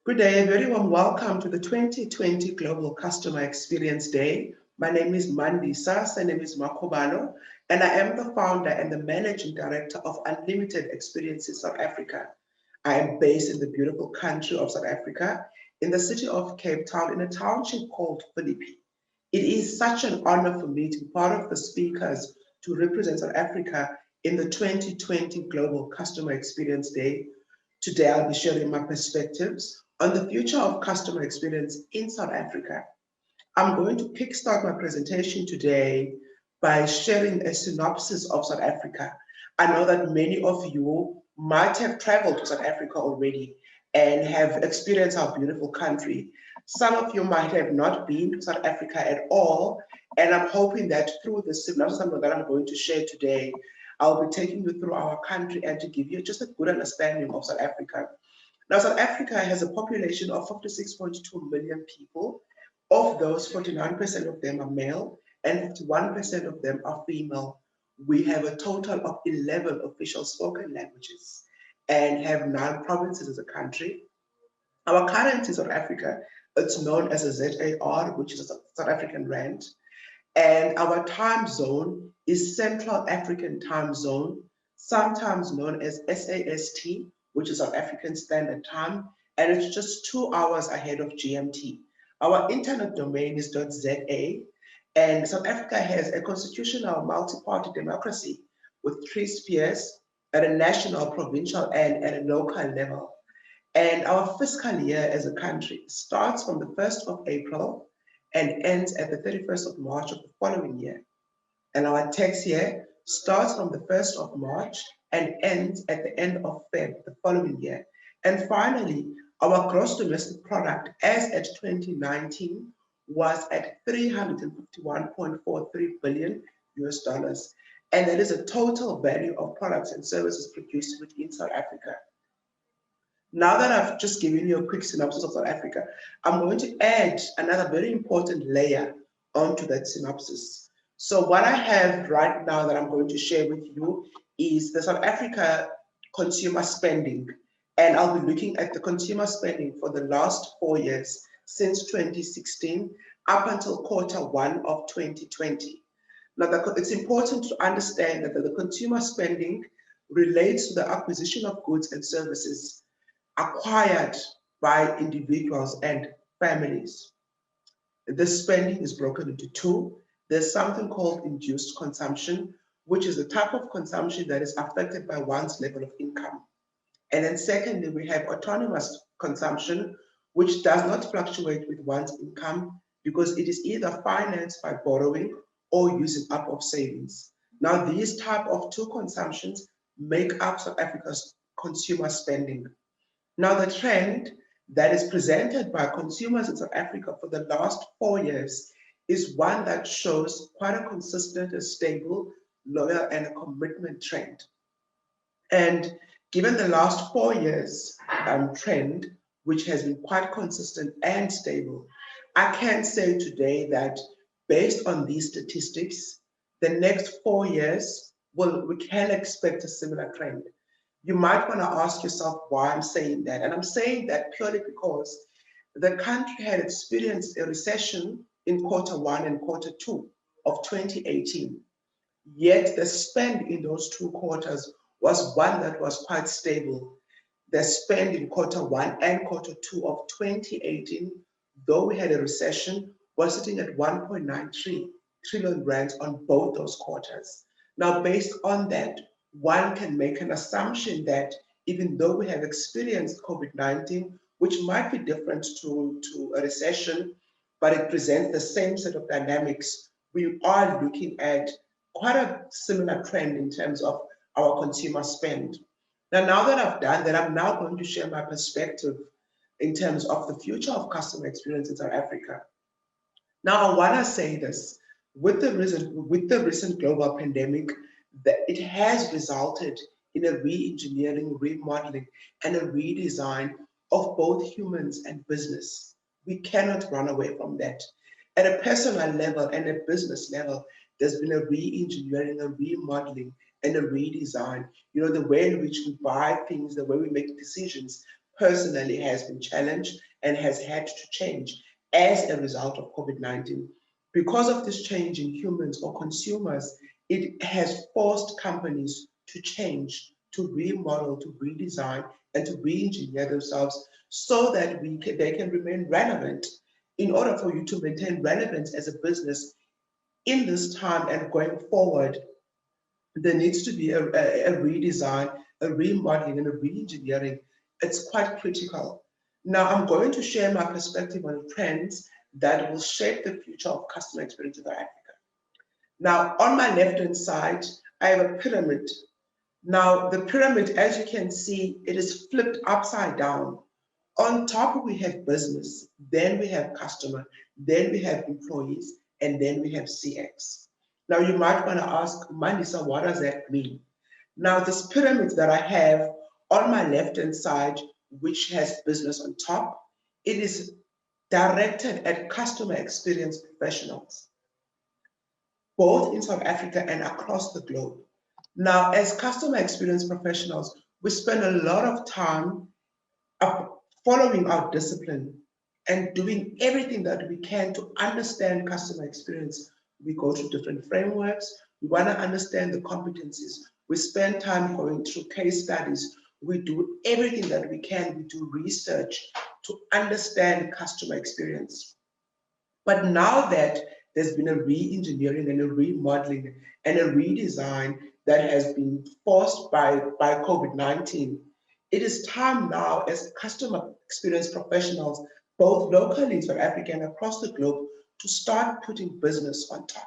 Good day, a very warm welcome to the 2020 Global Customer Experience Day. My name is Mandisa, my name is Makubalo, and I am the founder and the managing director of Unlimited Experiences South Africa. I am based in the beautiful country of South Africa, in the city of Cape Town, in a township called Philippi. It is such an honor for me to be part of the speakers to represent South Africa in the 2020 Global Customer Experience Day. Today, I'll be sharing my perspectives on the future of customer experience in South Africa. I'm going to kickstart my presentation today by sharing a synopsis of South Africa. I know that many of you might have traveled to South Africa already and have experienced our beautiful country. Some of you might have not been to South Africa at all, and I'm hoping that through the synopsis that I'm going to share today, I'll be taking you through our country and to give you just a good understanding of South Africa. Now, South Africa has a population of 56.2 million people. Of those, 49% of them are male and 51% of them are female. We have a total of 11 official spoken languages and have 9 provinces as a country. Our currency in South Africa, it's known as a ZAR, which is a South African rand. And our time zone is Central African Time Zone, sometimes known as SAST, which is South African Standard Time, and it's just 2 hours ahead of GMT. Our internet domain is .za, and South Africa has a constitutional multi-party democracy with 3 spheres at a national, provincial, and at a local level. And our fiscal year as a country starts from the 1st of April and ends at the 31st of March of the following year. And our tax year starts from the 1st of March and ends at the end of Feb the following year. And finally, our gross domestic product as at 2019 was at 351.43 billion US dollars. And that is a total value of products and services produced within South Africa. Now that I've just given you a quick synopsis of South Africa, I'm going to add another very important layer onto that synopsis. So what I have right now that I'm going to share with you is the South Africa consumer spending. And I'll be looking at the consumer spending for the last 4 years, since 2016 up until Q1 of 2020. Now, it's important to understand that the consumer spending relates to the acquisition of goods and services acquired by individuals and families. This spending is broken into 2. There's something called induced consumption, which is the type of consumption that is affected by one's level of income. And then secondly, we have autonomous consumption, which does not fluctuate with one's income because it is either financed by borrowing or using up of savings. Now, these type of 2 consumptions make up South Africa's consumer spending. Now, the trend that is presented by consumers in South Africa for the last 4 years is one that shows quite a consistent, a stable, loyal, and a commitment trend. And given the last 4 years trend, which has been quite consistent and stable, I can say today that based on these statistics, the next 4 years, we can expect a similar trend. You might want to ask yourself why I'm saying that. And I'm saying that purely because the country had experienced a recession in Q1 and Q2 of 2018. Yet the spend in those 2 quarters was one that was quite stable. The spend in Q1 and Q2 of 2018, though we had a recession, was sitting at 1.93 trillion rands on both those quarters. Now, based on that, one can make an assumption that even though we have experienced COVID-19, which might be different to a recession, but it presents the same set of dynamics, we are looking at quite a similar trend in terms of our consumer spend. Now that I've done that, I'm now going to share my perspective in terms of the future of customer experience in South Africa. Now, I want to say this, with the recent global pandemic, that it has resulted in a re-engineering, remodeling, and a redesign of both humans and business. We cannot run away from that. At a personal level and a business level, there's been a re-engineering, a remodeling, and a redesign. You know, the way in which we buy things, the way we make decisions, personally has been challenged and has had to change as a result of COVID-19. Because of this change in humans or consumers, it has forced companies to change, to remodel, to redesign, and to re-engineer themselves so that they can remain relevant. In order for you to maintain relevance as a business in this time and going forward, there needs to be a redesign, a remodeling, and a re-engineering. It's quite critical. Now, I'm going to share my perspective on trends that will shape the future of customer experience in South Africa. Now, on my left-hand side, I have a pyramid. Now, the pyramid, as you can see, it is flipped upside down. On top, we have business, then we have customer, then we have employees, and then we have CX. Now, you might want to ask, Mandisa, what does that mean? Now, this pyramid that I have on my left-hand side, which has business on top, it is directed at customer experience professionals, both in South Africa and across the globe. Now, as customer experience professionals, we spend a lot of time following our discipline and doing everything that we can to understand customer experience. We go through different frameworks. We want to understand the competencies. We spend time going through case studies. We do everything that we can. We do research to understand customer experience. But now that there's been a re-engineering and a remodeling and a redesign that has been forced by COVID-19, it is time now as customer experience professionals, both locally in South Africa and across the globe, to start putting business on top.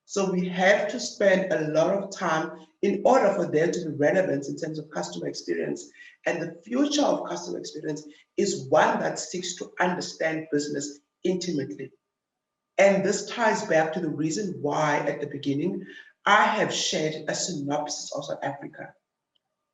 So we have to spend a lot of time in order for there to be relevance in terms of customer experience. And the future of customer experience is one that seeks to understand business intimately. And this ties back to the reason why at the beginning I have shared a synopsis of South Africa.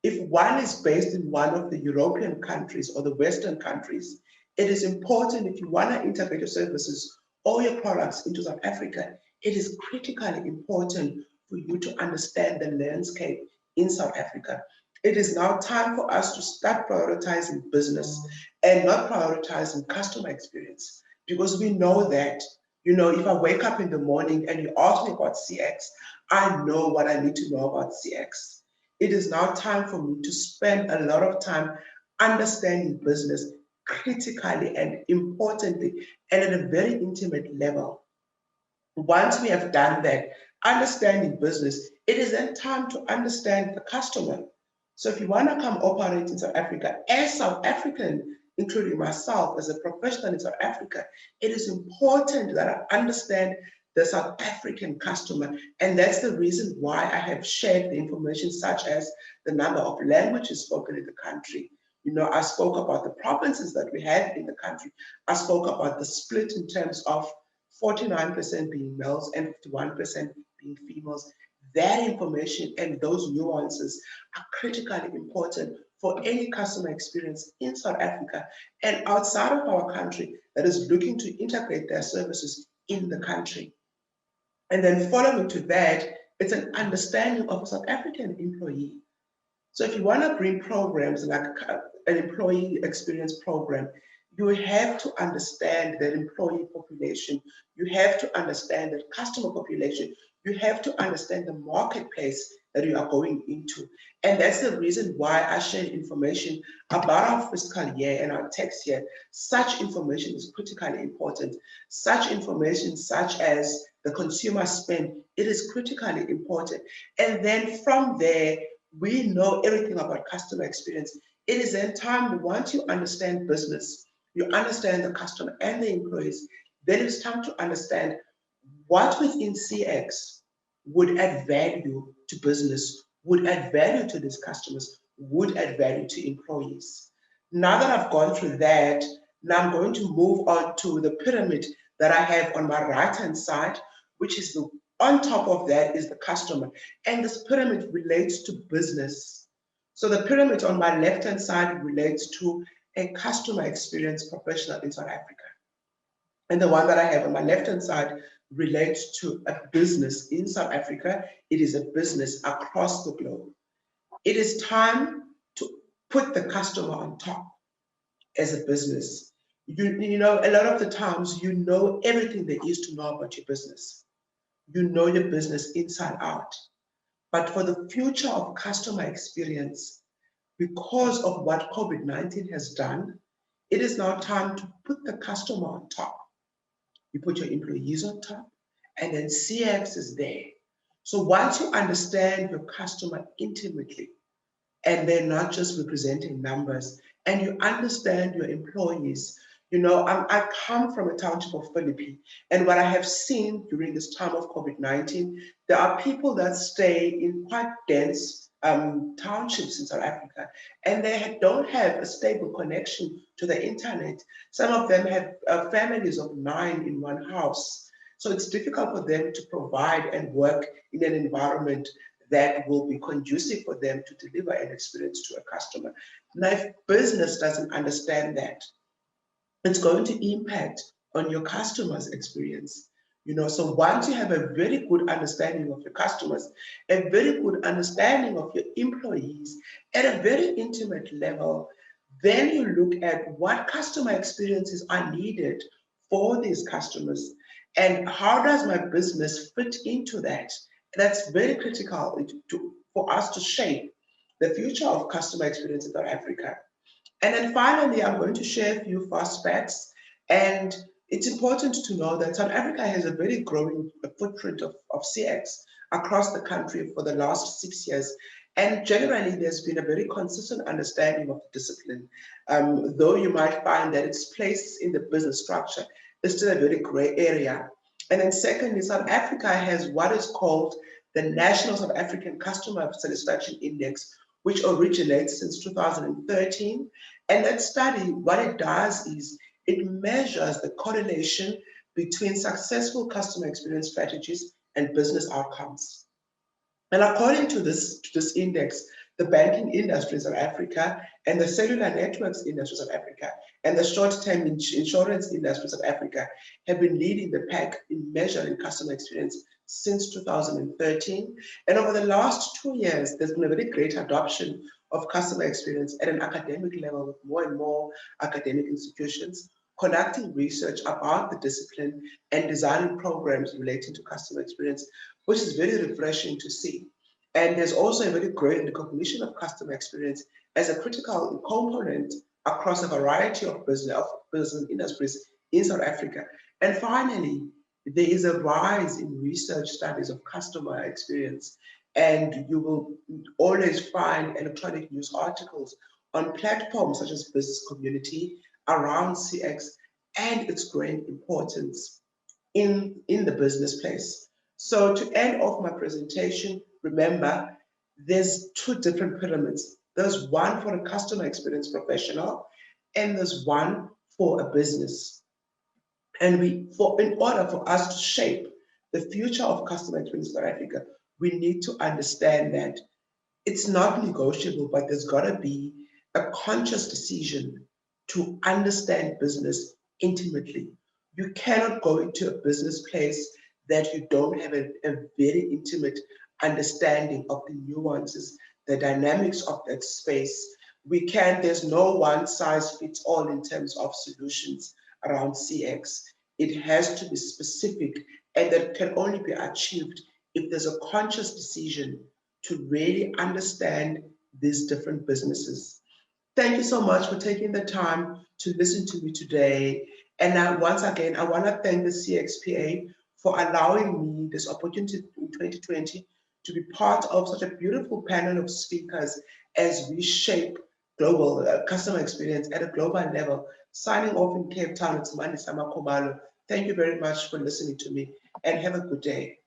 If one is based in one of the European countries or the Western countries, it is important if you want to integrate your services or your products into South Africa, it is critically important for you to understand the landscape in South Africa. It is now time for us to start prioritizing business and not prioritizing customer experience, because we know that, if I wake up in the morning and you ask me about CX, I know what I need to know about CX. It is now time for me to spend a lot of time understanding business critically and importantly and at a very intimate level. Once we have done that, understanding business, it is then time to understand the customer. So if you want to come operate in South Africa as South African, including myself as a professional in South Africa, it is important that I understand the South African customer. And that's the reason why I have shared the information such as the number of languages spoken in the country. I spoke about the provinces that we have in the country. I spoke about the split in terms of 49% being males and 51% being females. That information and those nuances are critically important for any customer experience in South Africa and outside of our country that is looking to integrate their services in the country. And then following to that, it's an understanding of a South African employee. So if you want to bring programs like an employee experience program, you have to understand that employee population, you have to understand that customer population, you have to understand the marketplace that you are going into. And that's the reason why I share information about our fiscal year and our tax year. Such information is critically important. Such information, such as the consumer spend, it is critically important. And then from there, we know everything about customer experience. It is then time, once you understand business, you understand the customer and the employees, then it's time to understand what within CX would add value to business, would add value to these customers, would add value to employees. Now that I've gone through that, now I'm going to move on to the pyramid that I have on my right-hand side, which is on top of that is the customer. And this pyramid relates to business. So the pyramid on my left-hand side relates to a customer experience professional in South Africa. And the one that I have on my left-hand side relates to a business in South Africa. It is a business across the globe. It is time to put the customer on top. as a business. You know, a lot of the times you know everything there is to know about your business. You know your business inside out. But for the future of customer experience, because of what COVID-19 has done, it is now time to put the customer on top. You put your employees on top, and then CX is there. So once you understand your customer intimately, and they're not just representing numbers, and you understand your employees. You know, I come from a township of Philippi, and what I have seen during this time of COVID-19, there are people that stay in quite dense townships in South Africa, and they don't have a stable connection to the internet. Some of them have families of 9 in one house. So it's difficult for them to provide and work in an environment that will be conducive for them to deliver an experience to a customer. Now, if business doesn't understand that, it's going to impact on your customer's experience. You know, so once you have a very good understanding of your customers, a very good understanding of your employees at a very intimate level, then you look at what customer experiences are needed for these customers and how does my business fit into that. That's very critical for us to shape the future of customer experience in South Africa. And then finally, I'm going to share a few fast facts. And it's important to know that South Africa has a very growing footprint of CX across the country for the last 6 years. And generally, there's been a very consistent understanding of the discipline. Though you might find that its place in the business structure is still a very gray area. And then secondly, South Africa has what is called the National South African Customer Satisfaction Index, which originates since 2013. And that study, what it does is it measures the correlation between successful customer experience strategies and business outcomes. And according to this index, the banking industry in South Africa and the cellular networks industry in South Africa and the short-term insurance industry in South Africa have been leading the pack in measuring customer experience since 2013. And over the last 2 years, there's been a very great adoption of customer experience at an academic level with more and more academic institutions conducting research about the discipline and designing programs relating to customer experience, which is very refreshing to see. And there's also a very great recognition of customer experience as a critical component across a variety of business industries in South Africa. And finally, there is a rise in research studies of customer experience, and you will always find electronic news articles on platforms such as Business Community around CX and its growing importance in the business place. So to end off my presentation, remember, there's 2 different pyramids. There's one for a customer experience professional, and there's one for a business. And in order for us to shape the future of customer experience in South Africa, we need to understand that it's not negotiable, but there's got to be a conscious decision to understand business intimately. You cannot go into a business place that you don't have a very intimate understanding of the nuances, the dynamics of that space. There's no one size fits all in terms of solutions around CX. It has to be specific, and that can only be achieved if there's a conscious decision to really understand these different businesses. Thank you so much for taking the time to listen to me today. And once again, I want to thank the CXPA for allowing me this opportunity in 2020 to be part of such a beautiful panel of speakers as we shape global customer experience at a global level. Signing off in Cape Town, it's Mandisa Makubalo. Thank you very much for listening to me, and have a good day.